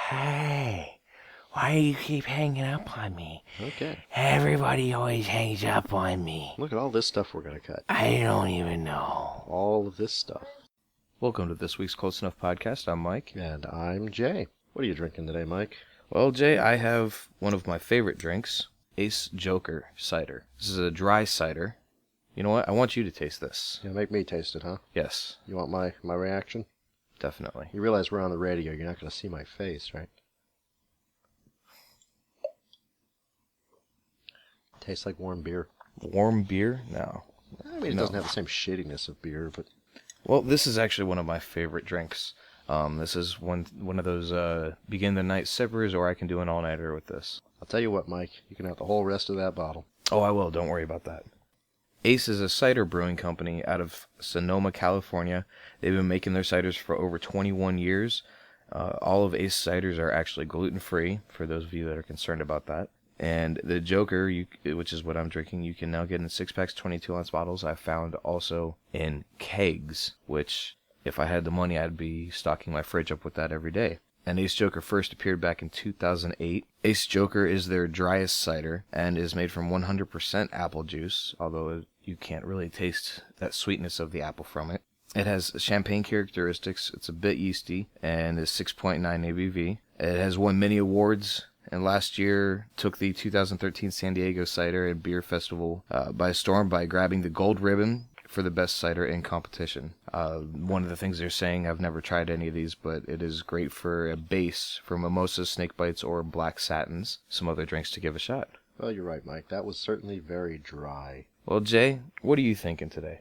Hey, why do you keep hanging up on me? Okay. Everybody always hangs up on me. Look at all this stuff we're going to cut. I don't even know. All of this stuff. Welcome to this week's Close Enough Podcast. I'm Mike. And I'm Jay. What are you drinking today, Mike? Well, Jay, I have one of my favorite drinks, Ace Joker cider. This is a dry cider. You know what? I want you to taste this. You make me taste it, huh? Yes, You want my reaction? definitely. You realize we're on the radio. You're not going to see my face, right? Tastes like warm beer. Warm beer? No. I mean, it No. doesn't have the same shittiness of beer, but Well, this is actually one of my favorite drinks. This is one of those begin the night sippers, or I can do an all-nighter with this. I'll tell you what, Mike. You can have the whole rest of that bottle. Oh, I will. Don't worry about that. Ace is a cider brewing company out of Sonoma, California. They've been making their ciders for over 21 years. All of Ace ciders are actually gluten-free, for those of you that are concerned about that. And the Joker, which is what I'm drinking, you can now get in 6-packs, 22-ounce bottles. I found also in kegs, which, if I had the money, I'd be stocking my fridge up with that every day. And Ace Joker first appeared back in 2008. Ace Joker is their driest cider and is made from 100% apple juice, although you can't really taste that sweetness of the apple from it. It has champagne characteristics. It's a bit yeasty and is 6.9 ABV. It has won many awards, and last year took the 2013 San Diego Cider and Beer Festival by storm by grabbing the gold ribbon for the best cider in competition. One of the things they're saying, I've never tried any of these, but it is great for a base for mimosas, snake bites, or black satins. Some other drinks to give a shot. Well, you're right, Mike. That was certainly very dry. Well, Jay, what are you thinking today?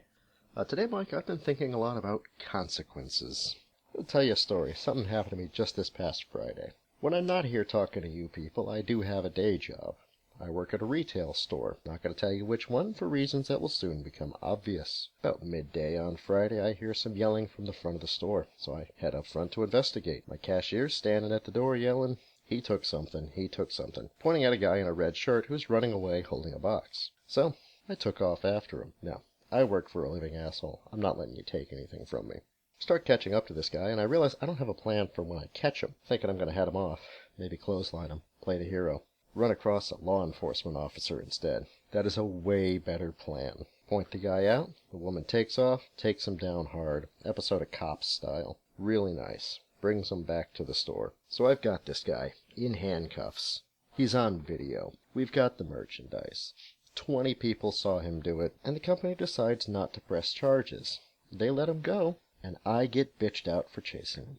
Today, Mike, I've been thinking a lot about consequences. I'll tell you a story. Something happened to me just this past Friday. When I'm not here talking to you people, I do have a day job. I work at a retail store. Not going to tell you which one for reasons that will soon become obvious. About midday on Friday, I hear some yelling from the front of the store, so I head up front to investigate. My cashier's standing at the door yelling, "He took something, he took something," pointing at a guy in a red shirt who's running away holding a box. So, I took off after him. Now, I work for a living asshole. I'm not letting you take anything from me. Start catching up to this guy, and I realize I don't have a plan for when I catch him. Thinking I'm going to head him off, maybe clothesline him, play the hero. Run across a law enforcement officer instead. That is a way better plan. Point the guy out, the woman takes off, takes him down hard. Episode of Cops style. Really nice. Brings him back to the store. So I've got this guy, in handcuffs. He's on video. We've got the merchandise. 20 people saw him do it, and the company decides not to press charges. They let him go, and I get bitched out for chasing him.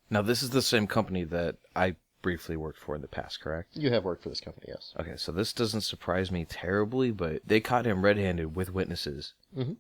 Now, this is the same company that I briefly worked for in the past, correct? You have worked for this company, yes. Okay, so this doesn't surprise me terribly, but they caught him red-handed with witnesses. Mm-hmm.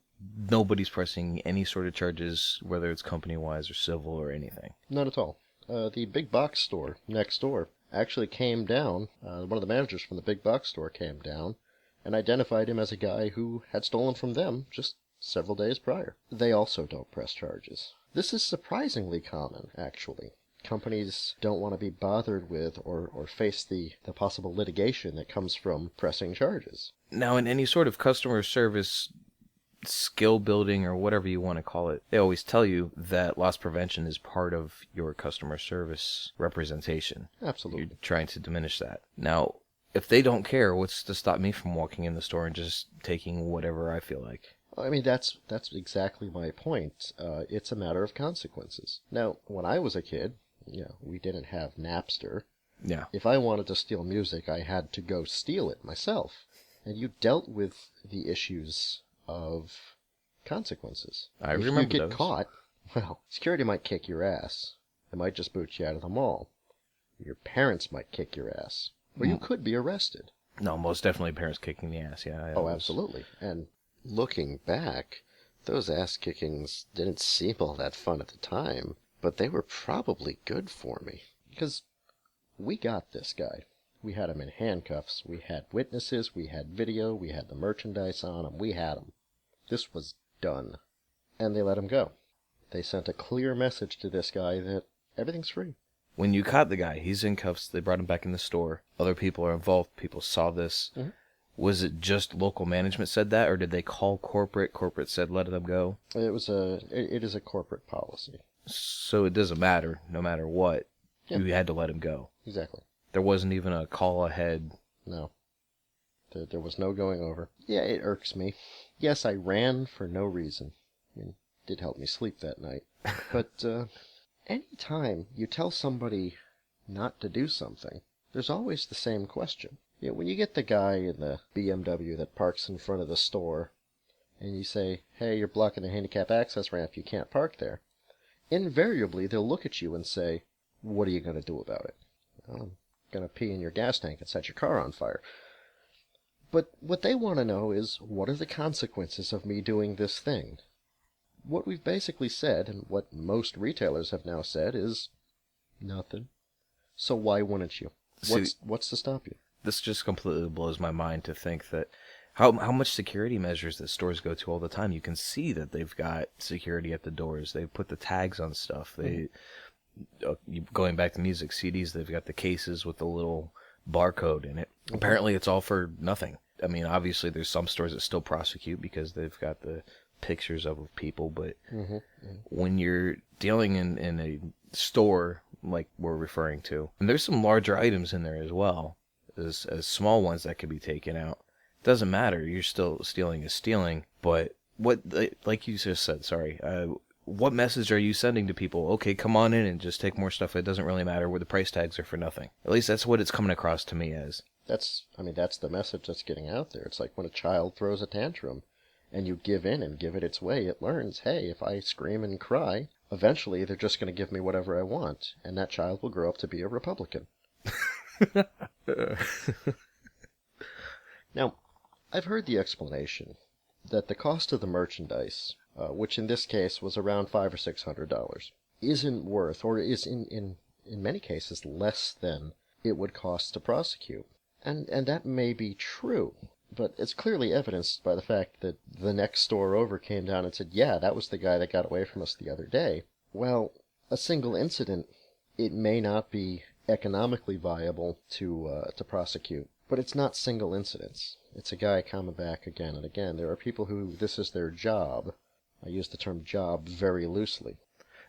Nobody's pressing any sort of charges, whether it's company-wise or civil or anything. Not at all. The big box store next door actually came down. One of the managers from the big box store came down and identified him as a guy who had stolen from them just several days prior. They also don't press charges. This is surprisingly common, actually. Companies don't want to be bothered with or face the possible litigation that comes from pressing charges. Now, in any sort of customer service skill building or whatever you want to call it, they always tell you that loss prevention is part of your customer service representation. Absolutely. You're trying to diminish that. Now, if they don't care, what's to stop me from walking in the store and just taking whatever I feel like? I mean, that's exactly my point. It's a matter of consequences. Now, when I was a kid, we didn't have Napster. Yeah. If I wanted to steal music, I had to go steal it myself. And you dealt with the issues of consequences. I if remember you get those. caught, well, security might kick your ass. They might just boot you out of the mall. Your parents might kick your ass. Or you could be arrested. No, most definitely parents kicking the ass, yeah. Oh, absolutely. And looking back, those ass kickings didn't seem all that fun at the time, but they were probably good for me. Because we got this guy. We had him in handcuffs. We had witnesses. We had video. We had the merchandise on him. We had him. This was done. And they let him go. They sent a clear message to this guy that everything's free. When you caught the guy, he's in cuffs, they brought him back in the store. Other people are involved, people saw this. Mm-hmm. Was it just local management said that, or did they call corporate? Corporate said let them go? It is a corporate policy. So it doesn't matter, no matter what. Yeah. You had to let him go. Exactly. There wasn't even a call ahead. No. There was no going over. Yeah, it irks me. Yes, I ran for no reason. I mean, it did help me sleep that night. But any time you tell somebody not to do something, there's always the same question. You know, when you get the guy in the BMW that parks in front of the store, and you say, hey, you're blocking the handicap access ramp, you can't park there. Invariably, they'll look at you and say, what are you going to do about it? Well, I'm going to pee in your gas tank and set your car on fire. But what they want to know is, what are the consequences of me doing this thing? What we've basically said, and what most retailers have now said, is nothing. So why wouldn't you? What's to stop you? This just completely blows my mind to think that how much security measures that stores go to all the time. You can see that they've got security at the doors. They put the tags on stuff. They going back to music CDs, they've got the cases with the little barcode in it. Apparently it's all for nothing. I mean, obviously there's some stores that still prosecute because they've got the pictures of people, but when you're dealing in a store like we're referring to, and there's some larger items in there as well, as small ones that could be taken out. Doesn't matter, you're still stealing is stealing, but what, like you just said, what message are you sending to people? Okay, come on in and just take more stuff. It doesn't really matter where the price tags are for nothing. At least that's what it's coming across to me as. That's the message that's getting out there. It's like when a child throws a tantrum and you give in and give it its way, it learns, hey, if I scream and cry, eventually they're just going to give me whatever I want, and that child will grow up to be a Republican. Now, I've heard the explanation that the cost of the merchandise, which in this case was around $500 or $600, isn't worth, or is in many cases less than it would cost to prosecute. And that may be true, but it's clearly evidenced by the fact that the next store over came down and said, yeah, that was the guy that got away from us the other day. Well, a single incident, it may not be economically viable to prosecute, but it's not single incidents. It's a guy coming back again and again. There are people who this is their job. I use the term job very loosely.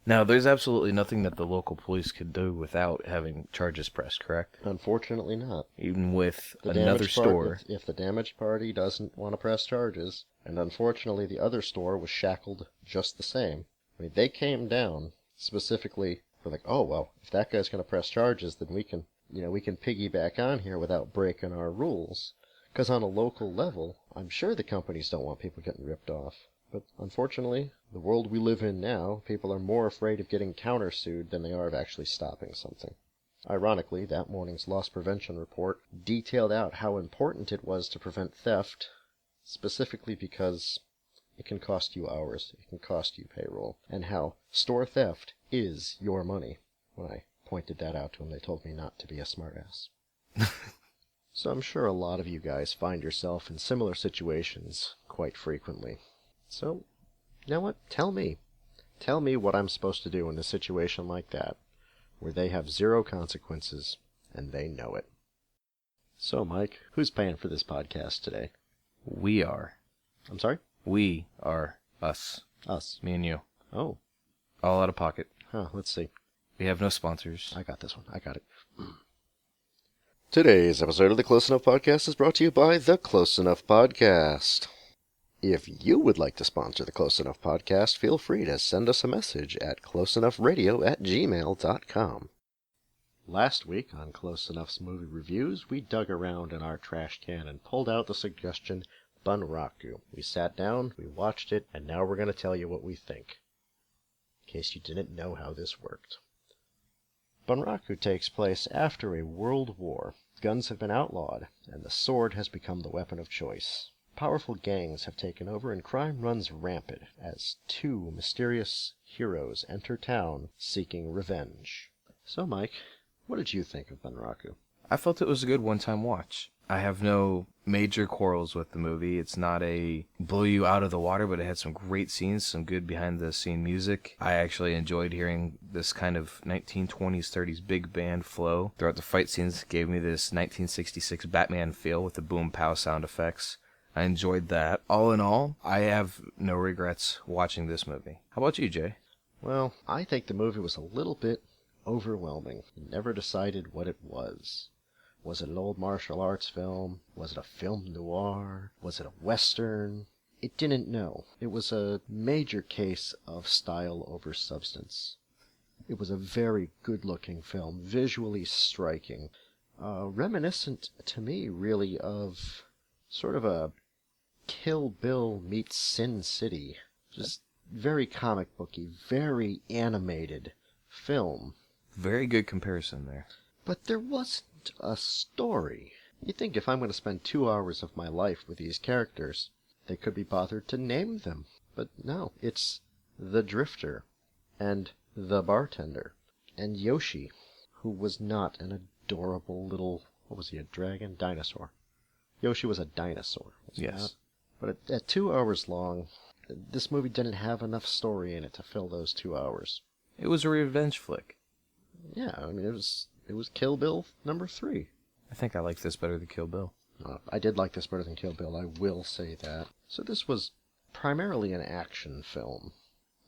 Now, there's absolutely nothing that the local police could do without having charges pressed, correct? Unfortunately not. Even with The another damaged store. If the damaged party doesn't want to press charges, and unfortunately the other store was shackled just the same. I mean, they came down specifically for like, oh, well, if that guy's going to press charges, then we can piggyback on here without breaking our rules. Because on a local level, I'm sure the companies don't want people getting ripped off. But unfortunately, the world we live in now, people are more afraid of getting countersued than they are of actually stopping something. Ironically, that morning's loss prevention report detailed out how important it was to prevent theft, specifically because it can cost you hours, it can cost you payroll, and how store theft is your money. When I pointed that out to them, they told me not to be a smartass. So I'm sure a lot of you guys find yourself in similar situations quite frequently. So, you know what? Tell me. Tell me what I'm supposed to do in a situation like that, where they have zero consequences, and they know it. So, Mike, who's paying for this podcast today? We are. I'm sorry? We are us. Us. Me and you. Oh. All out of pocket. Huh, let's see. We have no sponsors. I got this one. I got it. Today's episode of the Close Enough Podcast is brought to you by the Close Enough Podcast. If you would like to sponsor the Close Enough Podcast, feel free to send us a message at closeenoughradio@gmail.com. Last week on Close Enough's movie reviews, we dug around in our trash can and pulled out the suggestion Bunraku. We sat down, we watched it, and now we're going to tell you what we think, in case you didn't know how this worked. Bunraku takes place after a world war. Guns have been outlawed, and the sword has become the weapon of choice. Powerful gangs have taken over and crime runs rampant as two mysterious heroes enter town seeking revenge. So, Mike, what did you think of Bunraku? I felt it was a good one-time watch. I have no major quarrels with the movie. It's not a blow you out of the water, but it had some great scenes, some good behind-the-scene music. I actually enjoyed hearing this kind of 1920s, 30s big band flow throughout the fight scenes. It gave me this 1966 Batman feel with the boom-pow sound effects. I enjoyed that. All in all, I have no regrets watching this movie. How about you, Jay? Well, I think the movie was a little bit overwhelming. He never decided what it was. Was it an old martial arts film? Was it a film noir? Was it a western? It didn't know. It was a major case of style over substance. It was a very good-looking film, visually striking, reminiscent to me, really, of sort of a Kill Bill meets Sin City. Just very comic booky, very animated film. Very good comparison there. But there wasn't a story. You'd think if I'm going to spend 2 hours of my life with these characters, they could be bothered to name them. But no, it's the Drifter, and the Bartender, and Yoshi, who was not an adorable little, what was he, a dragon? Dinosaur. Yoshi was a dinosaur. Was he Yes. not? But at 2 hours long, this movie didn't have enough story in it to fill those 2 hours. It was a revenge flick. Yeah, I mean, it was Kill Bill number 3. I think I like this better than Kill Bill. I did like this better than Kill Bill, I will say that. So this was primarily an action film,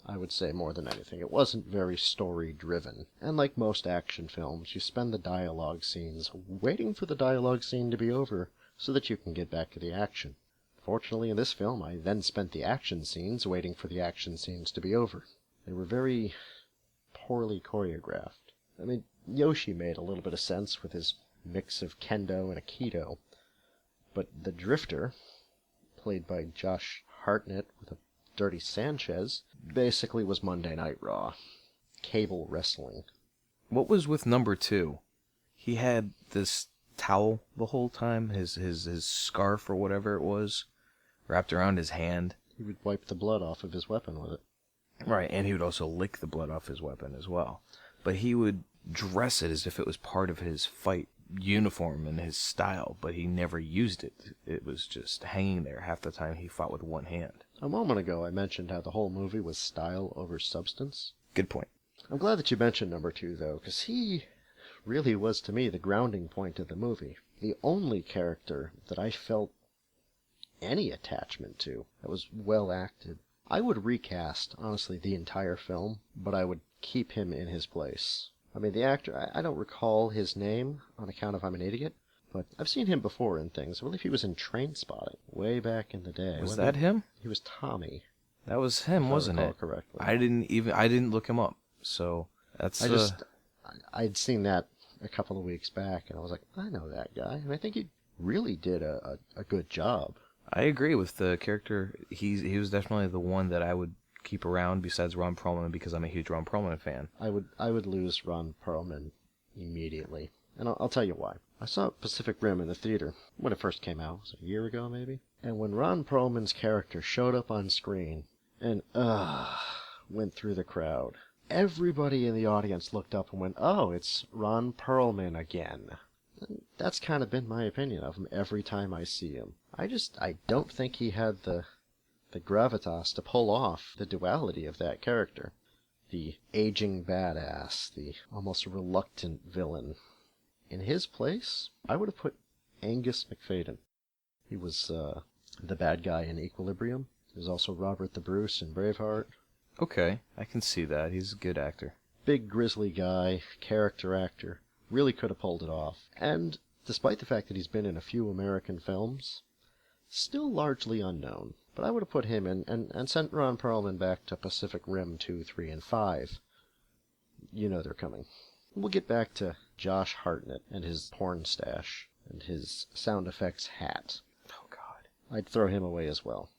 I would say, more than anything. It wasn't very story-driven. And like most action films, you spend the dialogue scenes waiting for the dialogue scene to be over so that you can get back to the action. Fortunately, in this film, I then spent the action scenes waiting for the action scenes to be over. They were very poorly choreographed. I mean, Yoshi made a little bit of sense with his mix of kendo and aikido, but the Drifter, played by Josh Hartnett with a dirty Sanchez, basically was Monday Night Raw. Cable wrestling. What was with number 2? He had this towel the whole time, his scarf or whatever it was, wrapped around his hand. He would wipe the blood off of his weapon with it. Right, and he would also lick the blood off his weapon as well. But he would dress it as if it was part of his fight uniform and his style, but he never used it. It was just hanging there half the time he fought with one hand. A moment ago, I mentioned how the whole movie was style over substance. Good point. I'm glad that you mentioned number 2, though, because he really was, to me, the grounding point of the movie. The only character that I felt any attachment to, that was well acted. I would recast, honestly, the entire film, but I would keep him in his place. I mean, the actor, I don't recall his name on account of I'm an idiot, but I've seen him before in things. I believe he was in Trainspotting way back in the day. Was that him? He was Tommy. That was him, wasn't if I it? recall correctly. I didn't look him up. So that's I'd seen that a couple of weeks back, and I was like, I know that guy, and I think he really did a good job. I agree with the character. He was definitely the one that I would keep around besides Ron Perlman, because I'm a huge Ron Perlman fan. I would lose Ron Perlman immediately, and I'll tell you why. I saw Pacific Rim in the theater when it first came out. Was it a year ago, maybe? And when Ron Perlman's character showed up on screen and went through the crowd, everybody in the audience looked up and went, "Oh, it's Ron Perlman again." And that's kind of been my opinion of him every time I see him. I don't think he had the gravitas to pull off the duality of that character. The aging badass, the almost reluctant villain. In his place, I would have put Angus McFadden. He was the bad guy in Equilibrium. He was also Robert the Bruce in Braveheart. Okay, I can see that. He's a good actor. Big grizzly guy, character actor. Really could have pulled it off. And despite the fact that he's been in a few American films, still largely unknown. But I would have put him in and sent Ron Perlman back to Pacific Rim 2, 3, and 5. You know they're coming. We'll get back to Josh Hartnett and his porn stash and his sound effects hat. Oh, God. I'd throw him away as well.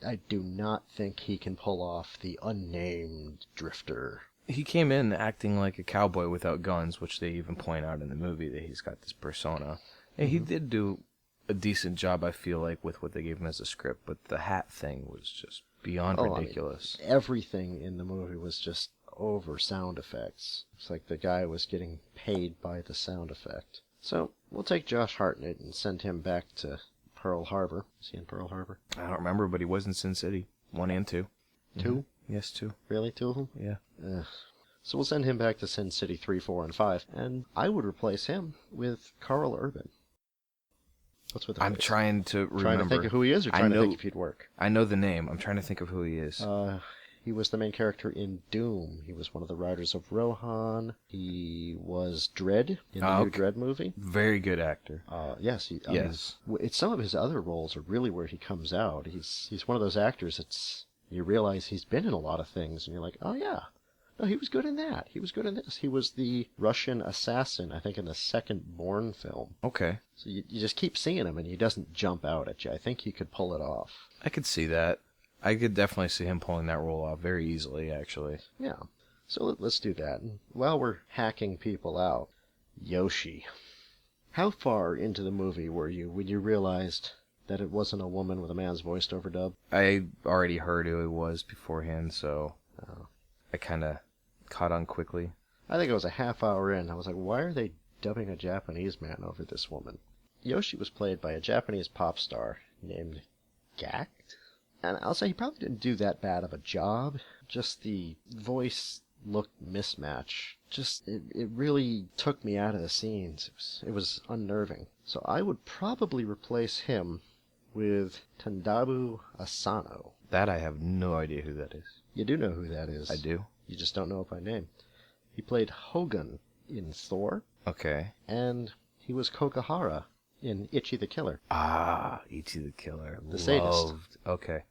I do not think he can pull off the unnamed Drifter. He came in acting like a cowboy without guns, which they even point out in the movie that he's got this persona. And he did do a decent job, I feel like, with what they gave him as a script, but the hat thing was just beyond ridiculous. I mean, everything in the movie was just over sound effects. It's like the guy was getting paid by the sound effect. So, we'll take Josh Hartnett and send him back to Pearl Harbor. Is he in Pearl Harbor? I don't remember, but he was in Sin City. 1 and 2. 2? Mm-hmm. Yes, 2. Really? 2 of them? Yeah. So we'll send him back to Sin City 3, 4, and 5, and I would replace him with Carl Urban. What's with the I'm face? trying to remember. Trying to think of who he is, or trying to think if he'd work? I know the name. I'm trying to think of who he is. He was the main character in Doom. He was one of the writers of Rohan. He was Dredd in the new Dredd movie. Very good actor. Yes. Yes. It's some of his other roles are really where he comes out. He's one of those actors that's you realize he's been in a lot of things, and you're like, oh yeah, no, he was good in that. He was good in this. He was the Russian assassin, I think, in the second Bourne film. Okay. So you just keep seeing him, and he doesn't jump out at you. I think he could pull it off. I could see that. I could definitely see him pulling that role off very easily, actually. Yeah. So let's do that. And while we're hacking people out, Yoshi. How far into the movie were you when you realized that it wasn't a woman with a man's voice overdub? I already heard who it was beforehand, so I kind of caught on quickly. I think it was a half hour in. I was like, why are they dubbing a Japanese man over this woman? Yoshi was played by a Japanese pop star named Gak. And I'll say he probably didn't do that bad of a job. Just the voice look mismatch. It really took me out of the scenes. It was unnerving. So I would probably replace him with Tendabu Asano. That I have no idea who that is. You do know who that is. I do. You just don't know it by name. He played Hogun in Thor. Okay. And he was Kokahara in Ichi the Killer. Ah, Ichi the Killer. The sadist. Okay.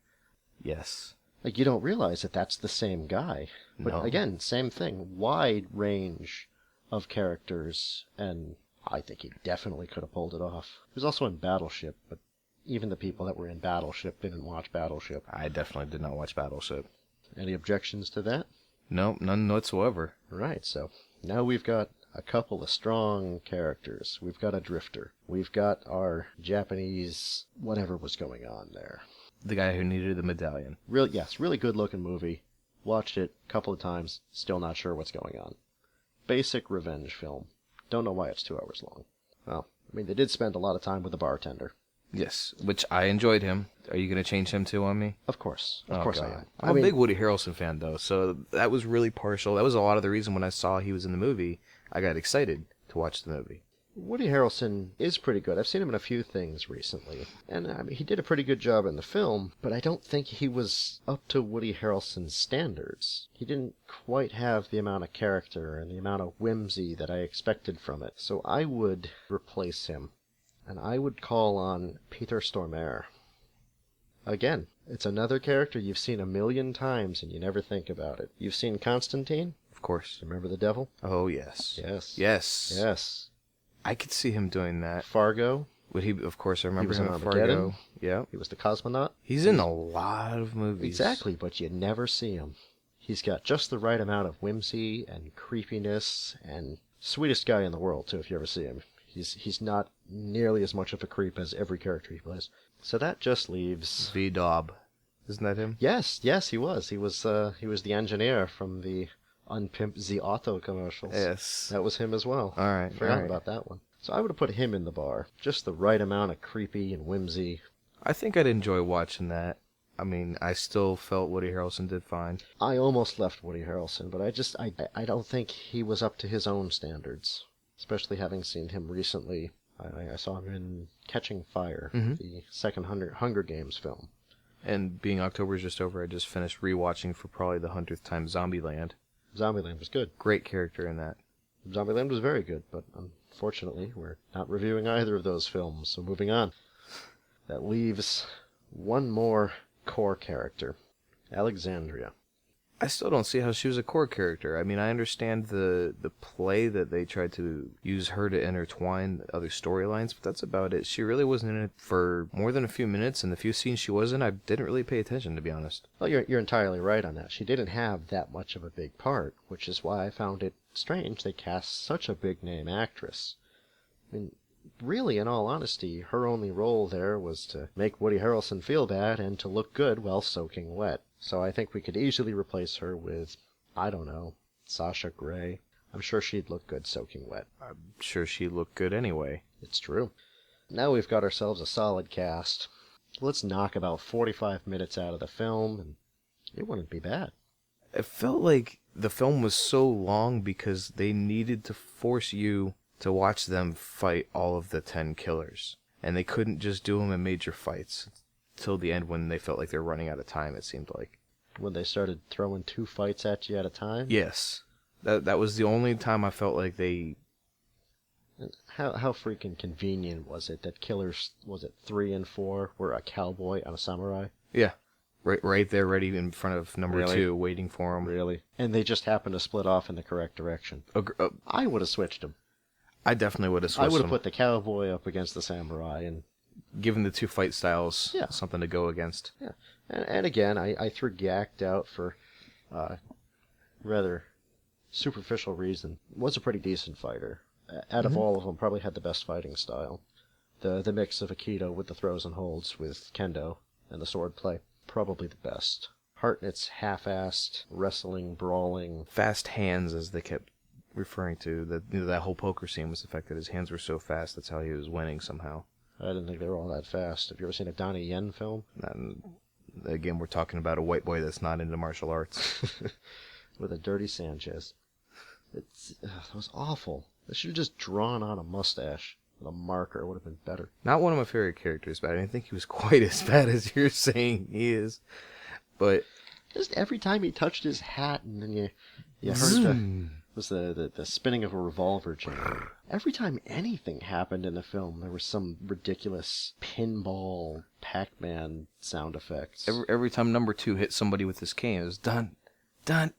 Yes. Like, you don't realize that that's the same guy. But No. again, same thing. Wide range of characters, and I think he definitely could have pulled it off. He was also in Battleship, but even the people that were in Battleship didn't watch Battleship. I definitely did not watch Battleship. Any objections to that? No, none whatsoever. Right, so now we've got a couple of strong characters. We've got a drifter. We've got our Japanese whatever was going on there. The guy who needed the medallion. Really good looking movie. Watched it a couple of times, still not sure what's going on. Basic revenge film. Don't know why it's 2 hours long. Well, I mean, they did spend a lot of time with the bartender. Yes, which I enjoyed him. Are you going to change him too on me? Of course. Oh, Of course God. I am. I'm a big Woody Harrelson fan, though, so that was really partial. That was a lot of the reason when I saw he was in the movie, I got excited to watch the movie. Woody Harrelson is pretty good. I've seen him in a few things recently. And I mean, he did a pretty good job in the film, but I don't think he was up to Woody Harrelson's standards. He didn't quite have the amount of character and the amount of whimsy that I expected from it. So I would replace him. And I would call on Peter Stormare. Again, it's another character you've seen a million times and you never think about it. You've seen Constantine? Of course. Remember the devil? Oh, yes. Yes. Yes. Yes. I could see him doing that. Fargo? Would he? Of course, I remember was him in in Armageddon. Fargo. Yeah. He was the cosmonaut? He's in a lot of movies. Exactly, but you never see him. He's got just the right amount of whimsy and creepiness, and sweetest guy in the world, too, if you ever see him. He's not nearly as much of a creep as every character he plays. So that just leaves... V-Dob. Isn't that him? Yes, he was. He was the engineer from the Unpimp the Otto commercials. Yes. That was him as well. All right. Forgot about that one. So I would have put him in the bar. Just the right amount of creepy and whimsy. I think I'd enjoy watching that. I mean, I still felt Woody Harrelson did fine. I almost left Woody Harrelson, but I don't think he was up to his own standards. Especially having seen him recently. I saw him in Catching Fire, the second Hunger Games film. And being October's just over, I just finished rewatching for probably the 100th time Zombieland. Zombieland was good. Great character in that. Zombieland was very good, but unfortunately, we're not reviewing either of those films, so moving on. That leaves one more core character, Alexandria. I still don't see how she was a core character. I mean, I understand the play that they tried to use her to intertwine other storylines, but that's about it. She really wasn't in it for more than a few minutes, and the few scenes she was in, I didn't really pay attention, to be honest. Well, you're entirely right on that. She didn't have that much of a big part, which is why I found it strange they cast such a big-name actress. I mean, really, in all honesty, her only role there was to make Woody Harrelson feel bad and to look good while soaking wet. So I think we could easily replace her with, I don't know, Sasha Grey. I'm sure she'd look good soaking wet. I'm sure she looked good anyway. It's true. Now we've got ourselves a solid cast. Let's knock about 45 minutes out of the film, and it wouldn't be bad. It felt like the film was so long because they needed to force you to watch them fight all of the 10 killers. And they couldn't just do them in major fights till the end when they felt like they were running out of time, it seemed like. when they started throwing 2 fights at you at a time? Yes. That was the only time I felt like they... How freaking convenient was it that killers, was it 3 and 4, were a cowboy and a samurai? Yeah. Right there, ready in front of number Really? 2, waiting for him. Really? And they just happened to split off in the correct direction. I would have switched them. I definitely would have switched I would have them. put the cowboy up against the samurai, and Given the 2 fight styles, Yeah. something to go against. yeah. And again, I threw Gact out for rather superficial reason. Was a pretty decent fighter. Out of all of them, probably had the best fighting style. The mix of Aikido with the throws and holds with Kendo and the sword play, probably the best. Hartnett's half-assed wrestling, brawling. Fast hands, as they kept referring to. That whole poker scene was the fact that his hands were so fast, that's how he was winning somehow. I didn't think they were all that fast. Have you ever seen a Donnie Yen film? And again, we're talking about a white boy that's not into martial arts. With a dirty Sanchez. It was awful. They should have just drawn on a mustache with a marker. It would have been better. Not one of my favorite characters, but I didn't think he was quite as bad as you're saying he is. But Just every time he touched his hat, and then you heard the spinning of a revolver chain. Every time anything happened in the film, there was some ridiculous pinball Pac-Man sound effects. every time number 2 hit somebody with his cane, it was dun, dun,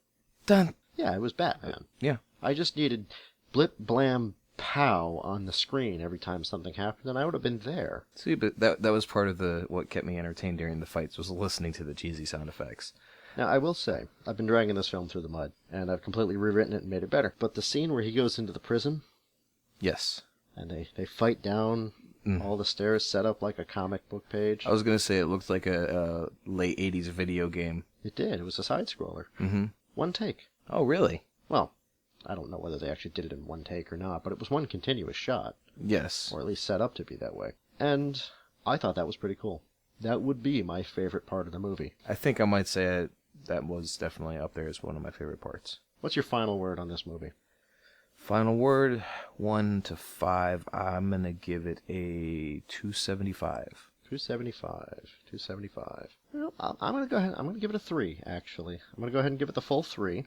dun. Yeah, it was Batman. Yeah. I just needed blip, blam, pow on the screen every time something happened, and I would have been there. See, but that was part of what kept me entertained during the fights, was listening to the cheesy sound effects. Now, I will say, I've been dragging this film through the mud, and I've completely rewritten it and made it better. But the scene where he goes into the prison, Yes. and they fight down all the stairs set up like a comic book page. I was going to say it looked like a late 80s video game. It did. It was a side-scroller. Mm-hmm. One take. Oh, really? Well, I don't know whether they actually did it in one take or not, but it was one continuous shot, Yes. or at least set up to be that way. And I thought that was pretty cool. That would be my favorite part of the movie. I think I might say that was definitely up there as one of my favorite parts. What's your final word on this movie? Final word, 1 to 5. I'm going to give it a 275. 275. Well, I'm going to go ahead. I'm going to give it a 3, actually. I'm going to go ahead and give it the full 3.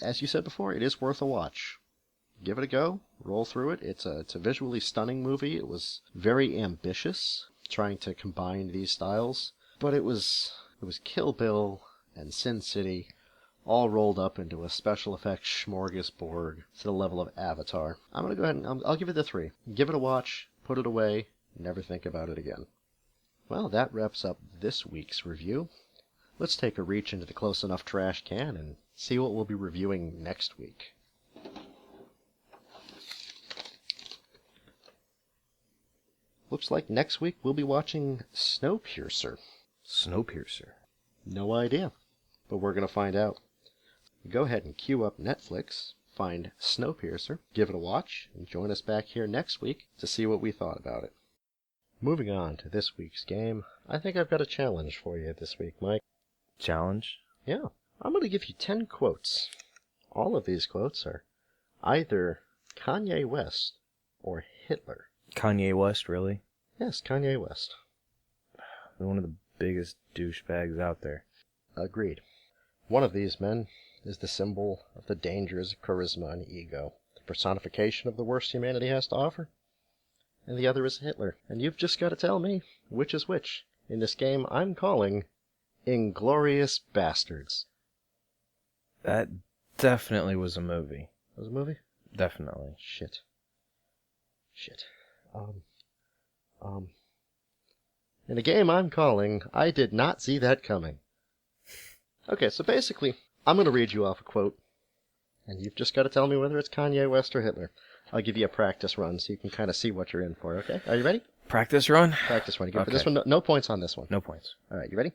As you said before, it is worth a watch. Give it a go. Roll through it. It's a visually stunning movie. It was very ambitious, trying to combine these styles. But it was Kill Bill and Sin City all rolled up into a special effects smorgasbord to the level of Avatar. I'm going to go ahead and I'll give it the 3. Give it a watch, put it away, never think about it again. Well, that wraps up this week's review. Let's take a reach into the Close Enough trash can and see what we'll be reviewing next week. Looks like next week we'll be watching Snowpiercer. Snowpiercer. No idea, but we're going to find out. Go ahead and queue up Netflix, find Snowpiercer, give it a watch, and join us back here next week to see what we thought about it. Moving on to this week's game, I think I've got a challenge for you this week, Mike. Challenge? Yeah, I'm going to give you 10 quotes. All of these quotes are either Kanye West or Hitler. Kanye West, really? Yes, Kanye West. One of the biggest douchebags out there. Agreed. One of these men is the symbol of the dangers of charisma and ego, the personification of the worst humanity has to offer. And the other is Hitler. And you've just got to tell me which is which in this game I'm calling Inglourious Bastards. That definitely was a movie. Was it a movie? Definitely. Shit. In a game I'm calling, I did not see that coming. Okay, so basically, I'm going to read you off a quote, and you've just got to tell me whether it's Kanye West or Hitler. I'll give you a practice run so you can kind of see what you're in for, okay? Are you ready? Practice run? Practice run. You go for Okay. this one. No points on this one. No points. All right, you ready?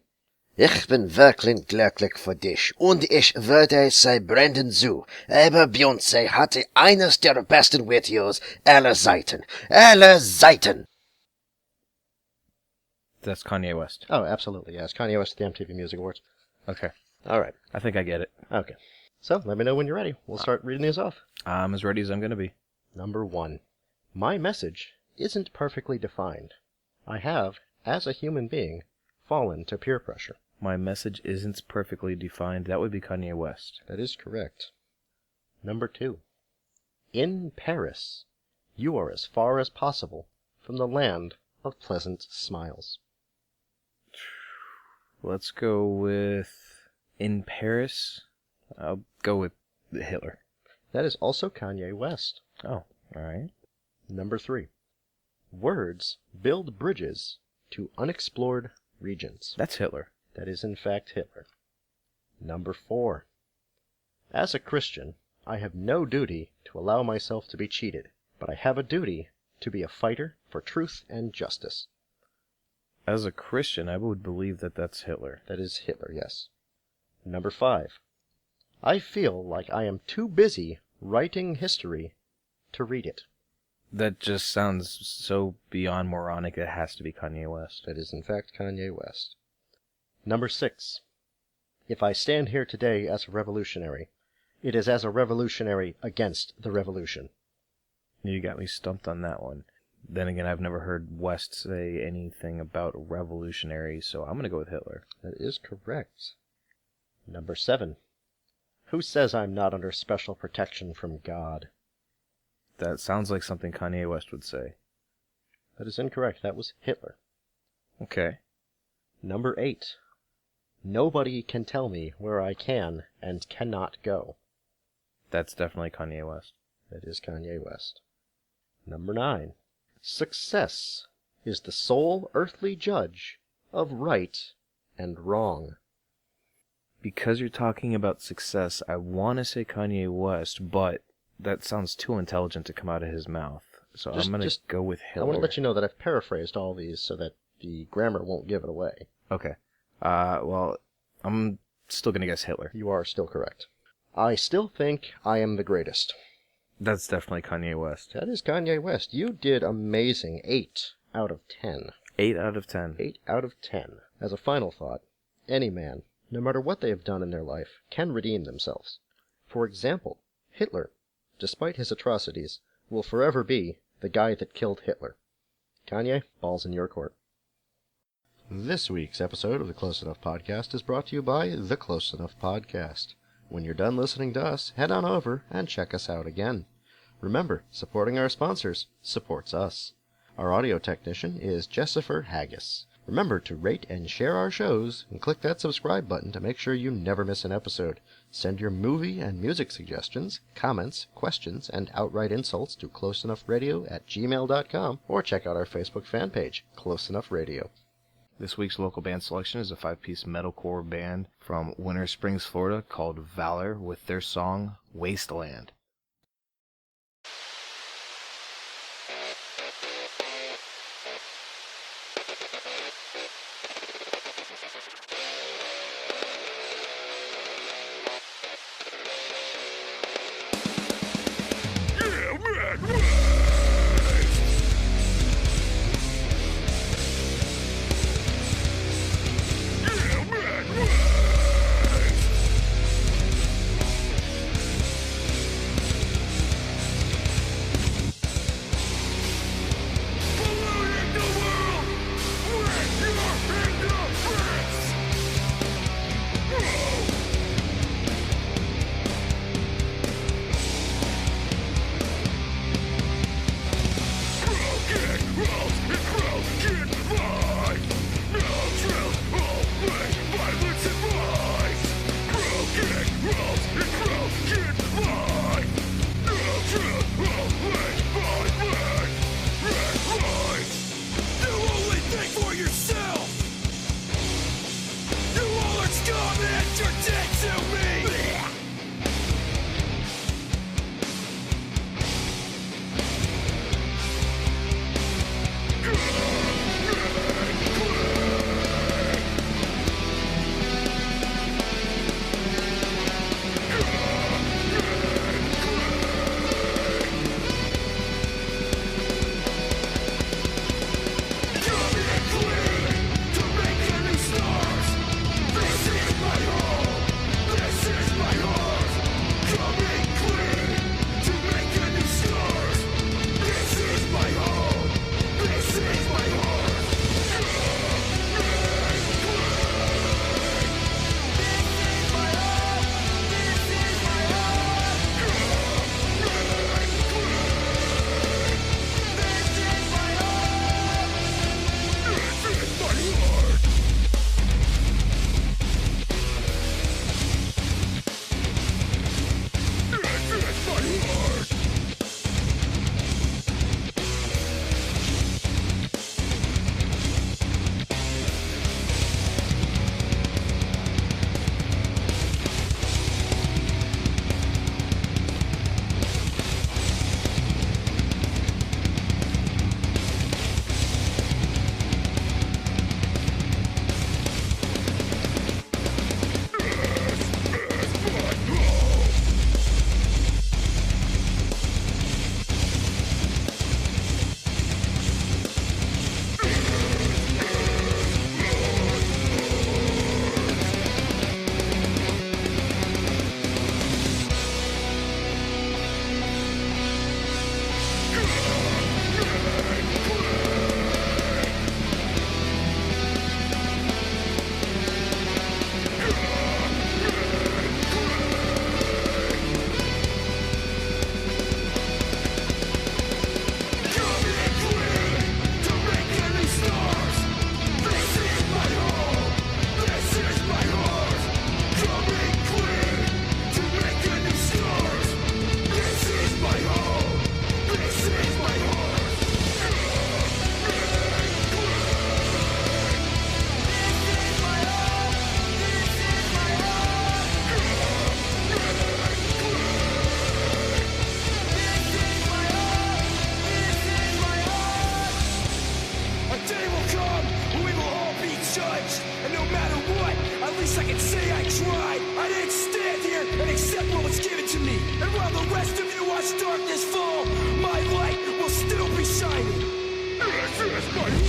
Ich bin wirklich glücklich für dich und ich würde sie brenden zu, aber Beyoncé hatte eines der besten Videos aller Zeiten. Aller Zeiten! That's Kanye West. Oh, absolutely, yes. Kanye West at the MTV Music Awards. Okay. All right. I think I get it. Okay. So, let me know when you're ready. We'll start reading these off. I'm as ready as I'm going to be. Number 1. My message isn't perfectly defined. I have, as a human being, fallen to peer pressure. My message isn't perfectly defined. That would be Kanye West. That is correct. Number 2. In Paris, you are as far as possible from the land of pleasant smiles. Let's go with In Paris. I'll go with Hitler. That is also Kanye West. Oh, all right. Number 3. Words build bridges to unexplored regions. That's Hitler. That is in fact Hitler. Number 4. As a Christian, I have no duty to allow myself to be cheated, but I have a duty to be a fighter for truth and justice. As a Christian, I would believe that that's Hitler. That is Hitler, yes. Number 5. I feel like I am too busy writing history to read it. That just sounds so beyond moronic it has to be Kanye West. That is in fact Kanye West. Number 6. If I stand here today as a revolutionary, it is as a revolutionary against the revolution. You got me stumped on that one. Then again, I've never heard West say anything about revolutionary, so I'm going to go with Hitler. That is correct. Number 7. Who says I'm not under special protection from God? That sounds like something Kanye West would say. That is incorrect. That was Hitler. Okay. Number 8. Nobody can tell me where I can and cannot go. That's definitely Kanye West. That is Kanye West. Number 9. Success is the sole earthly judge of right and wrong. Because you're talking about success, I want to say Kanye West, but that sounds too intelligent to come out of his mouth. So I'm going to go with Hitler. I want to let you know that I've paraphrased all these so that the grammar won't give it away. Okay. Well, I'm still going to guess Hitler. You are still correct. I still think I am the greatest. That's definitely Kanye West. That is Kanye West. You did amazing. 8 out of 10. 8 out of 10. 8 out of 10. As a final thought, any man, no matter what they have done in their life, can redeem themselves. For example, Hitler, despite his atrocities, will forever be the guy that killed Hitler. Kanye, ball's in your court. This week's episode of the Close Enough Podcast is brought to you by the Close Enough Podcast. When you're done listening to us, head on over and check us out again. Remember, supporting our sponsors supports us. Our audio technician is Jessifer Haggis. Remember to rate and share our shows and click that subscribe button to make sure you never miss an episode. Send your movie and music suggestions, comments, questions, and outright insults to closeenoughradio@gmail.com or check out our Facebook fan page, Close Enough Radio. This week's local band selection is a 5-piece metalcore band from Winter Springs, Florida called Valor with their song Wasteland. This is my no matter what, at least I can say I tried. I didn't stand here and accept what was given to me. And while the rest of you watch darkness fall, my light will still be shining. This is my